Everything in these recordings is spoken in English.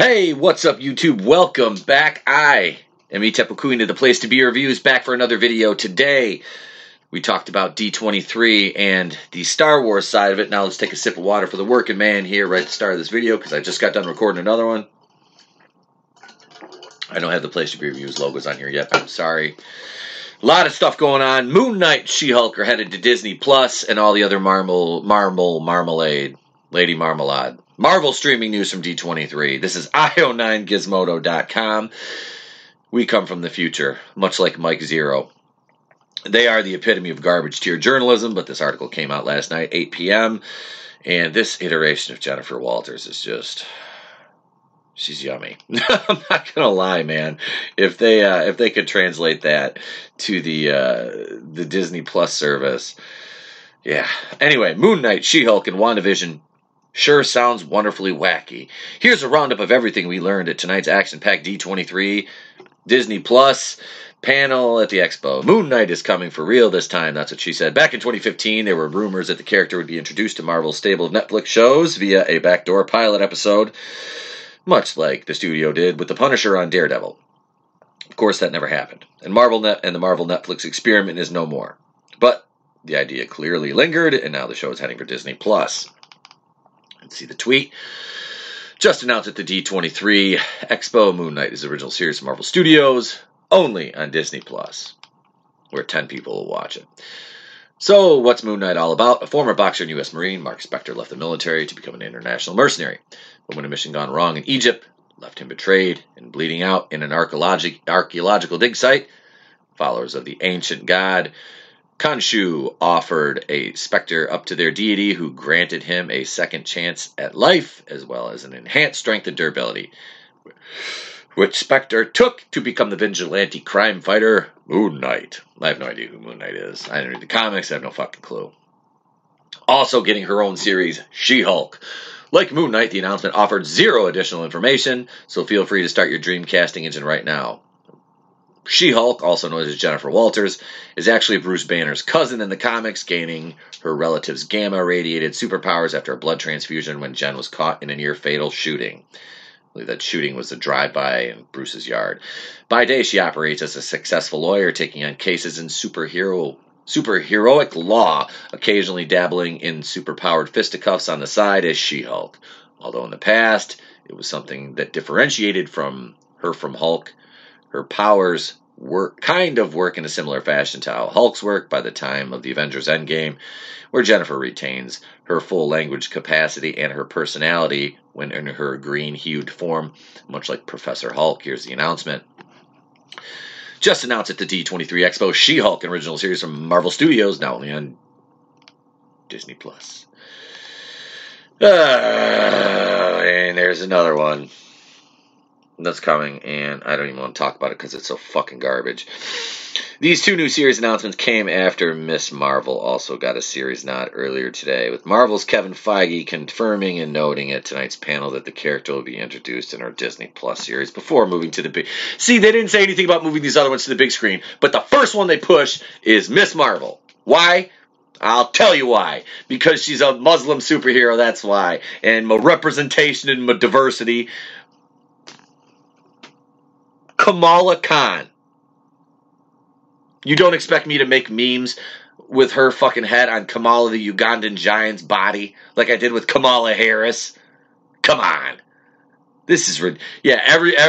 Hey, what's up, YouTube? Welcome back. I am Itepu of the Place to Be Reviews, back for another video. Today, we talked about D23 and the Star Wars side of it. Now let's take a sip of water for the working man here right at the start of this video, because I just got done recording another one. I don't have the Place to Be Reviews logos on here yet. I'm sorry. A lot of stuff going on. Moon Knight, She-Hulk are headed to Disney Plus, and all the other marmalade, Lady Marmalade. Marvel streaming news from D23. This is io9gizmodo.com. We come from the future, much like Mike Zero. They are the epitome of garbage tier journalism, but this article came out last night, 8 p.m., and this iteration of Jennifer Walters is just... she's yummy. I'm not gonna lie, man. If they could translate that to the Disney Plus service, yeah. Anyway, Moon Knight, She-Hulk, and WandaVision sure sounds wonderfully wacky. Here's a roundup of everything we learned at tonight's action-packed D23 Disney Plus panel at the Expo. Moon Knight is coming for real this time, that's what she said. Back in 2015, there were rumors that the character would be introduced to Marvel's stable of Netflix shows via a backdoor pilot episode, much like the studio did with The Punisher on Daredevil. Of course, that never happened, and the Marvel Netflix experiment is no more. But the idea clearly lingered, and now the show is heading for Disney Plus. Let's see the tweet. Just announced at the D23 Expo, Moon Knight is the original series from Marvel Studios, only on Disney Plus, where 10 people will watch it. So, what's Moon Knight all about? A former boxer and U.S. Marine, Mark Spector left the military to become an international mercenary. But when a mission gone wrong in Egypt left him betrayed and bleeding out in an archaeological dig site, followers of the ancient god Khonshu offered a Spectre up to their deity, who granted him a second chance at life, as well as an enhanced strength and durability, which Spectre took to become the vigilante crime fighter, Moon Knight. I have no idea who Moon Knight is. I didn't read the comics. I have no fucking clue. Also getting her own series, She-Hulk. Like Moon Knight, the announcement offered zero additional information, so feel free to start your dream casting engine right now. She-Hulk, also known as Jennifer Walters, is actually Bruce Banner's cousin in the comics, gaining her relative's gamma-radiated superpowers after a blood transfusion when Jen was caught in a near-fatal shooting. I believe that shooting was a drive-by in Bruce's yard. By day, she operates as a successful lawyer, taking on cases in superheroic law, occasionally dabbling in superpowered fisticuffs on the side as She-Hulk. Although in the past, it was something that differentiated from Hulk. Her powers work in a similar fashion to how Hulk's work by the time of the Avengers Endgame, where Jennifer retains her full language capacity and her personality when in her green-hued form, much like Professor Hulk. Here's the announcement. Just announced at the D23 Expo, She-Hulk, an original series from Marvel Studios, now only on Disney Plus. And there's another one that's coming, and I don't even want to talk about it because it's so fucking garbage. These two new series announcements came after Ms. Marvel also got a series nod earlier today, with Marvel's Kevin Feige confirming and noting at tonight's panel that the character will be introduced in our Disney Plus series before moving to the big... See, they didn't say anything about moving these other ones to the big screen, but the first one they push is Ms. Marvel. Why? I'll tell you why. Because she's a Muslim superhero, that's why. And my representation and my diversity... Kamala Khan. You don't expect me to make memes with her fucking head on Kamala the Ugandan giant's body like I did with Kamala Harris? Come on. This is... yeah,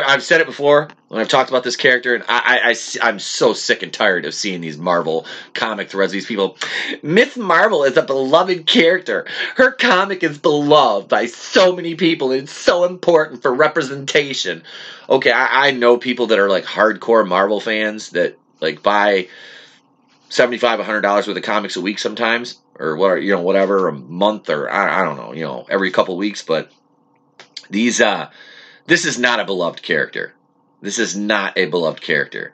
I've said it before when I've talked about this character, and I'm so sick and tired of seeing these Marvel comic threads. These people, Miss Marvel is a beloved character. Her comic is beloved by so many people, and it's so important for representation. Okay, I know people that are like hardcore Marvel fans that like buy $75, $100 worth of comics a week sometimes, or whatever, a month, or I don't know, every couple weeks. But this is not a beloved character. This is not a beloved character.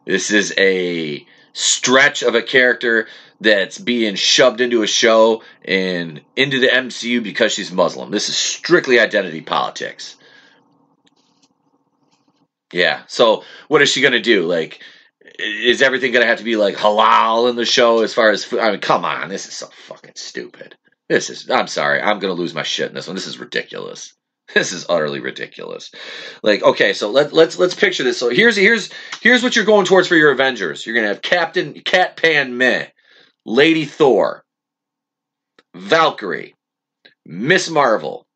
This is a stretch of a character that's being shoved into a show and into the MCU because she's Muslim. This is strictly identity politics. Yeah, so what is she going to do? Like, is everything going to have to be like halal in the show as far as food? I mean, come on, this is so fucking stupid. I'm sorry, I'm going to lose my shit in this one. This is ridiculous. This is utterly ridiculous. Like, okay, so let's picture this. So here's what you're going towards for your Avengers. You're gonna have Captain Cat Pan Meh, Lady Thor, Valkyrie, Miss Marvel,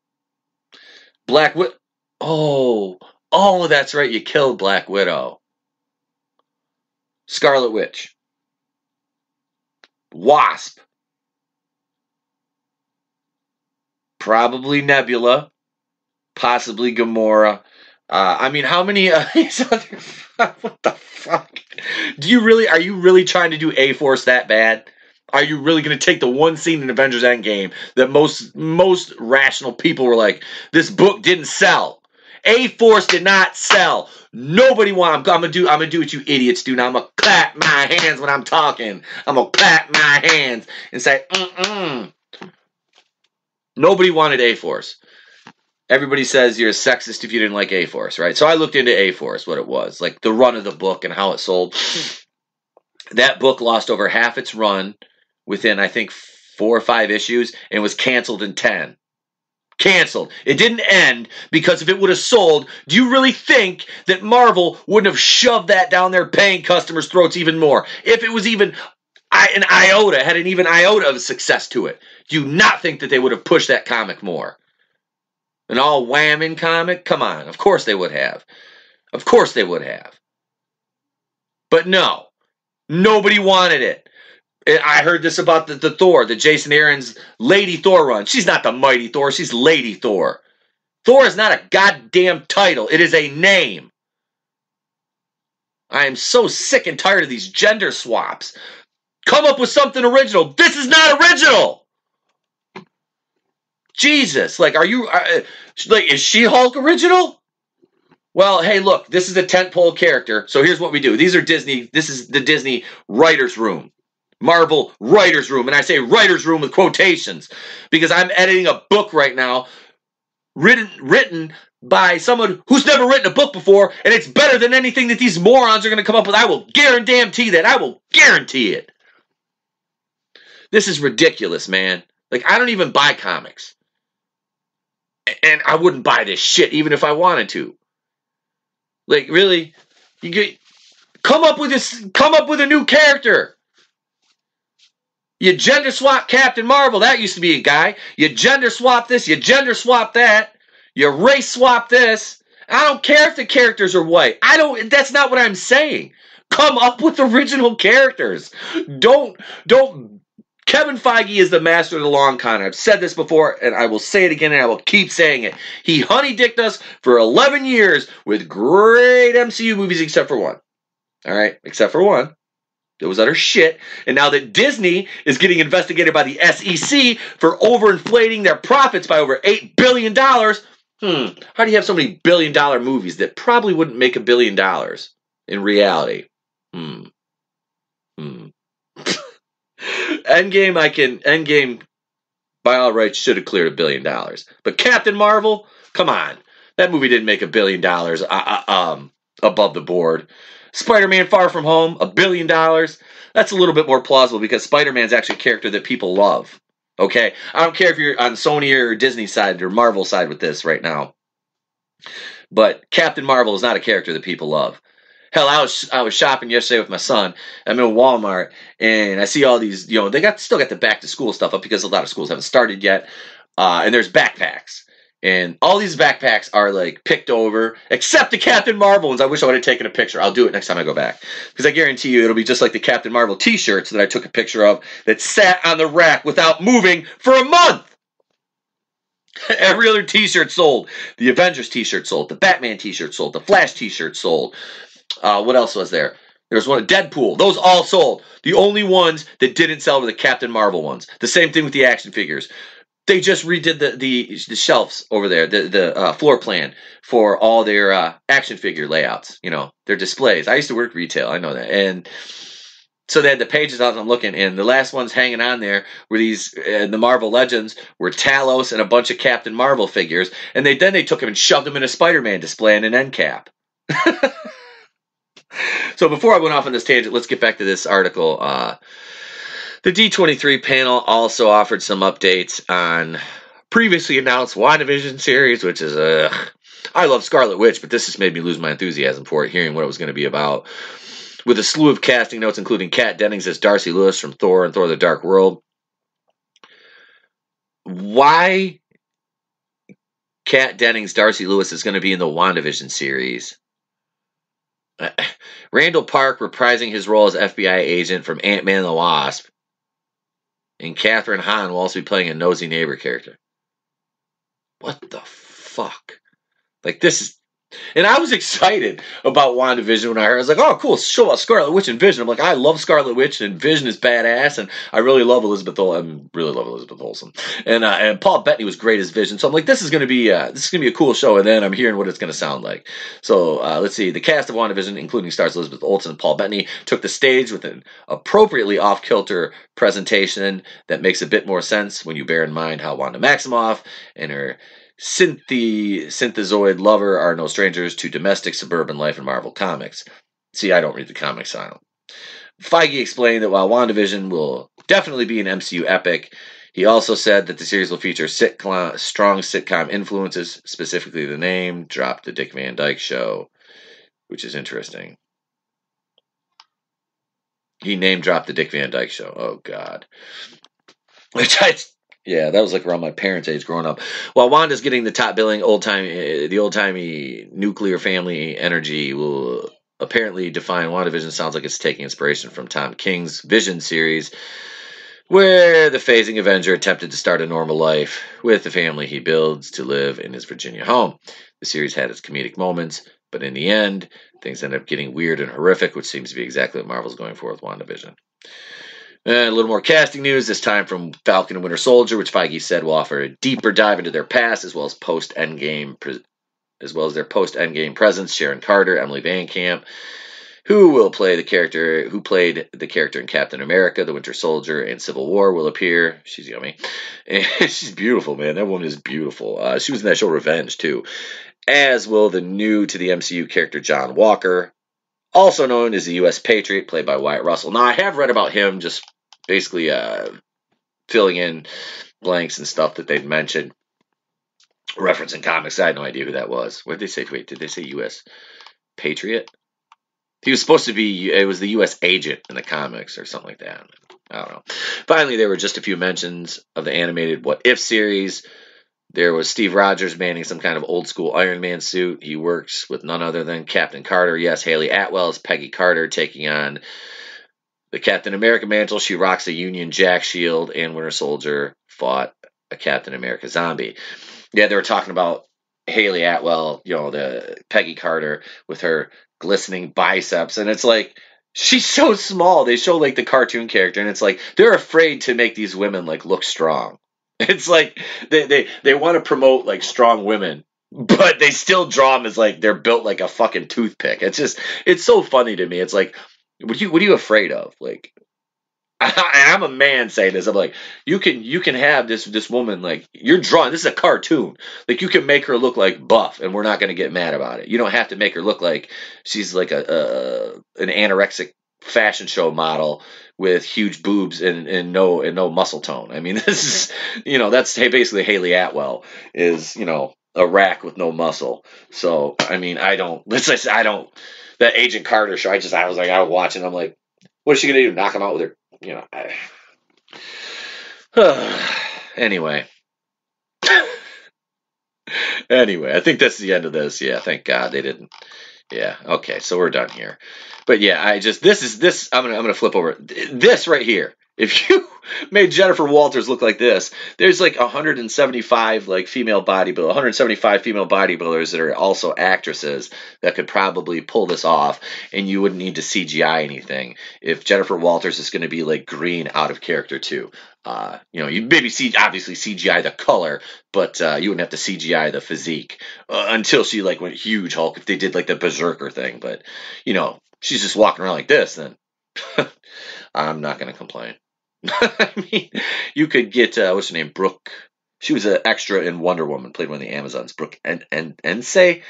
Black Widow. Oh, that's right. You killed Black Widow. Scarlet Witch, Wasp, probably Nebula, possibly Gamora. I mean, how many of these other... What the fuck? Are you really trying to do A-Force that bad? Are you really going to take the one scene in Avengers Endgame that most rational people were like, this book didn't sell? A-Force did not sell. Nobody I'm gonna do what you idiots do now. I'm gonna clap my hands when I'm talking. I'm gonna clap my hands and say, Nobody wanted A-Force. Everybody says you're a sexist if you didn't like A-Force, right? So I looked into A-Force, what it was, like the run of the book and how it sold. That book lost over half its run within, I think, 4 or 5 issues and was canceled in 10. Canceled. It didn't end because if it would have sold, do you really think that Marvel wouldn't have shoved that down their paying customers' throats even more? If it was even an iota, had an even iota of success to it, do you not think that they would have pushed that comic more? An all whamming comic? Come on. Of course they would have. Of course they would have. But no. Nobody wanted it. I heard this about the Thor, the Jason Aaron's Lady Thor run. She's not the Mighty Thor. She's Lady Thor. Thor is not a goddamn title. It is a name. I am so sick and tired of these gender swaps. Come up with something original. This is not original. Jesus. Like, is She-Hulk original? Well, hey, look, this is a tentpole character. So here's what we do. These are Disney. This is the Disney writer's room. Marvel writer's room. And I say writer's room with quotations because I'm editing a book right now written by someone who's never written a book before, and it's better than anything that these morons are going to come up with. I will guarantee that. I will guarantee it. This is ridiculous, man. Like, I don't even buy comics. And I wouldn't buy this shit even if I wanted to. Like, really? Come up with a new character. You gender swap Captain Marvel. That used to be a guy. You gender swap this. You gender swap that. You race swap this. I don't care if the characters are white. That's not what I'm saying. Come up with original characters. Don't. Kevin Feige is the master of the long con. I've said this before, and I will say it again, and I will keep saying it. He honey-dicked us for 11 years with great MCU movies except for one. All right? Except for one. It was utter shit. And now that Disney is getting investigated by the SEC for overinflating their profits by over $8 billion, how do you have so many billion-dollar movies that probably wouldn't make $1 billion in reality? Endgame, by all rights, should have cleared $1 billion. But Captain Marvel, come on. That movie didn't make $1 billion above the board. Spider-Man Far From Home, $1 billion. That's a little bit more plausible because Spider-Man's actually a character that people love. Okay? I don't care if you're on Sony or Disney side or Marvel side with this right now. But Captain Marvel is not a character that people love. Hell, I was shopping yesterday with my son. I'm in Walmart, and I see all these, they still got the back to school stuff up because a lot of schools haven't started yet. And there's backpacks. And all these backpacks are like picked over, except the Captain Marvel ones. I wish I would have taken a picture. I'll do it next time I go back. Because I guarantee you it'll be just like the Captain Marvel t-shirts that I took a picture of that sat on the rack without moving for a month. Every other t-shirt sold. The Avengers t-shirt sold. The Batman t-shirt sold. The Flash t-shirt sold. What else was there? There's one, Deadpool. Those all sold. The only ones that didn't sell were the Captain Marvel ones. The same thing with the action figures. They just redid the shelves over there, the floor plan for all their action figure layouts, their displays. I used to work retail, I know that. And so they had the pages out, I'm looking, and the last ones hanging on there were these, the Marvel Legends were Talos and a bunch of Captain Marvel figures, and then they took them and shoved them in a Spider-Man display and an end cap. So before I went off on this tangent, let's get back to this article. The D23 panel also offered some updates on previously announced WandaVision series, which is I love Scarlet Witch, but this just made me lose my enthusiasm for it, hearing what it was going to be about. With a slew of casting notes, including Kat Dennings as Darcy Lewis from Thor and Thor the Dark World. Why Kat Dennings, Darcy Lewis, is going to be in the WandaVision series? Randall Park reprising his role as FBI agent from Ant-Man and the Wasp. And Catherine Hahn will also be playing a nosy neighbor character. What the fuck? Like, this is... And I was excited about WandaVision when I heard. I was like, oh, cool, show about Scarlet Witch and Vision. I'm like, I love Scarlet Witch, and Vision is badass, and I really love Elizabeth Olsen. And Paul Bettany was great as Vision. So I'm like, this is gonna be a cool show, and then I'm hearing what it's gonna sound like. So let's see. The cast of WandaVision, including stars Elizabeth Olsen and Paul Bettany, took the stage with an appropriately off-kilter presentation that makes a bit more sense when you bear in mind how Wanda Maximoff and her synthezoid lover are no strangers to domestic suburban life in Marvel Comics. See, I don't read the comics, I don't. Feige explained that while WandaVision will definitely be an MCU epic, he also said that the series will feature strong sitcom influences, specifically the name dropped the Dick Van Dyke Show, which is interesting. He name dropped the Dick Van Dyke Show. Oh, God. Yeah, that was like around my parents' age growing up. While Wanda's getting the top billing, the old-timey nuclear family energy will apparently define WandaVision. Sounds like it's taking inspiration from Tom King's Vision series, where the phasing Avenger attempted to start a normal life with the family he builds to live in his Virginia home. The series had its comedic moments, but in the end, things end up getting weird and horrific, which seems to be exactly what Marvel's going for with WandaVision. And a little more casting news, this time from Falcon and Winter Soldier, which Feige said will offer a deeper dive into their past as well as their post-Endgame presence. Sharon Carter, Emily Van Camp, who played the character in Captain America, the Winter Soldier, and Civil War, will appear. She's yummy. And she's beautiful, man. That woman is beautiful. She was in that show Revenge, too. As will the new to the MCU character John Walker, also known as the U.S. Patriot, played by Wyatt Russell. Now, I have read about him, just basically filling in blanks and stuff that they've mentioned, referencing comics. I had no idea who that was. What did they say? Wait, did they say U.S. Patriot? He was supposed to be, it was the U.S. agent in the comics or something like that. I don't know. Finally, there were just a few mentions of the animated What If series. There was Steve Rogers manning some kind of old-school Iron Man suit. He works with none other than Captain Carter. Yes, Haley Atwell is Peggy Carter, taking on the Captain America mantle. She rocks a Union Jack shield, and Winter Soldier fought a Captain America zombie. Yeah, they were talking about Haley Atwell, the Peggy Carter with her glistening biceps, and it's like, she's so small. They show like the cartoon character, and it's like they're afraid to make these women like look strong. It's like they want to promote like strong women, but they still draw them as like they're built like a fucking toothpick. It's so funny to me. It's like, what are you afraid of? Like, and I'm a man saying this. I'm like, you can have this woman, like, you're drawing. This is a cartoon. Like, you can make her look like buff, and we're not going to get mad about it. You don't have to make her look like she's like an anorexic fashion show model with huge boobs and no muscle tone. I mean, this is, that's basically Haley Atwell is, a rack with no muscle. So, I mean, that Agent Carter show, I was watching, I'm like, what is she going to do? Knock him out with her, Anyway. Anyway, I think that's the end of this. Yeah, thank God they didn't. Yeah, okay, so we're done here. But yeah, I'm gonna flip over this right here. If you made Jennifer Walters look like this, there's like 175 female bodybuilders that are also actresses that could probably pull this off, and you wouldn't need to CGI anything. If Jennifer Walters is going to be like green out of character too, you maybe obviously CGI the color, but you wouldn't have to CGI the physique until she like went huge Hulk. If they did like the Berserker thing, but she's just walking around like this, then I'm not going to complain. I mean, you could get what's her name, Brooke She was an extra in Wonder Woman, played one of the Amazons. Brooke Eniche.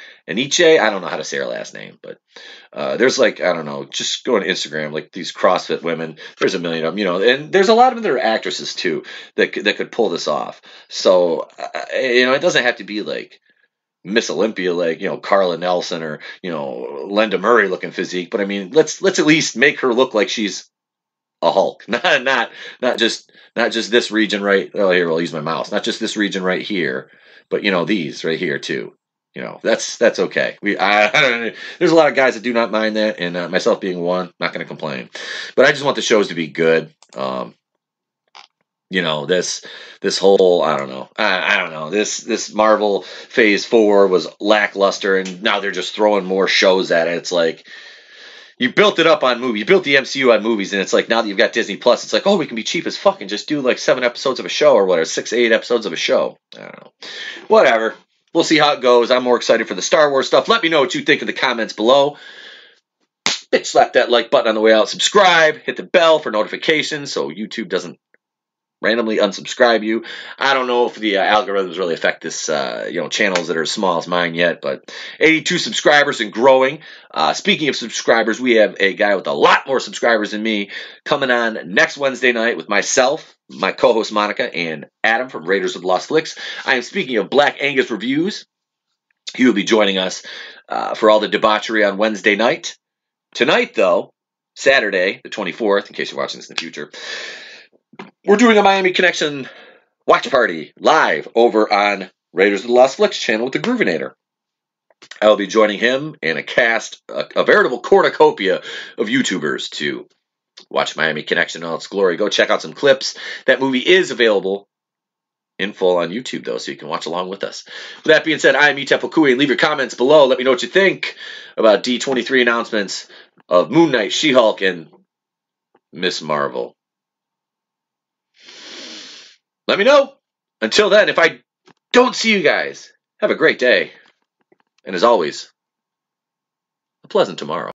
I don't know how to say her last name, but there's like, I don't know, just go on Instagram, like these CrossFit women. There's a million of them, and there's a lot of them that are actresses too that could pull this off. So it doesn't have to be like Miss Olympia, like Carla Nelson or Linda Murray looking physique. But I mean, let's at least make her look like she's a Hulk, not just this region right. Oh, here I'll use my mouse. Not just this region right here, but these right here too. That's okay. I don't know. There's a lot of guys that do not mind that, and myself being one, not going to complain. But I just want the shows to be good. This whole, I don't know. I don't know. This Marvel Phase 4 was lackluster, and now they're just throwing more shows at it. It's like, you built it up on movies. You built the MCU on movies, and it's like, now that you've got Disney Plus, it's like, oh, we can be cheap as fuck and just do like 7 episodes of a show or whatever, 6, 8 episodes of a show. I don't know. Whatever. We'll see how it goes. I'm more excited for the Star Wars stuff. Let me know what you think in the comments below. Bitch, slap that like button on the way out. Subscribe. Hit the bell for notifications so YouTube doesn't randomly unsubscribe you. I don't know if the algorithms really affect this, channels that are as small as mine yet, but 82 subscribers and growing. Speaking of subscribers, we have a guy with a lot more subscribers than me coming on next Wednesday night with myself, my co-host Monica, and Adam from Raiders of the Lost Flicks. I am speaking of Black Angus Reviews. He will be joining us for all the debauchery on Wednesday night. Tonight, though, Saturday, the 24th, in case you're watching this in the future, we're doing a Miami Connection watch party live over on Raiders of the Lost Flicks channel with the Groovinator. I will be joining him and a cast, a veritable cornucopia of YouTubers to watch Miami Connection in all its glory. Go check out some clips. That movie is available in full on YouTube, though, so you can watch along with us. With that being said, I am Etep Okui. Leave your comments below. Let me know what you think about D23 announcements of Moon Knight, She-Hulk, and Miss Marvel. Let me know. Until then, if I don't see you guys, have a great day. And as always, a pleasant tomorrow.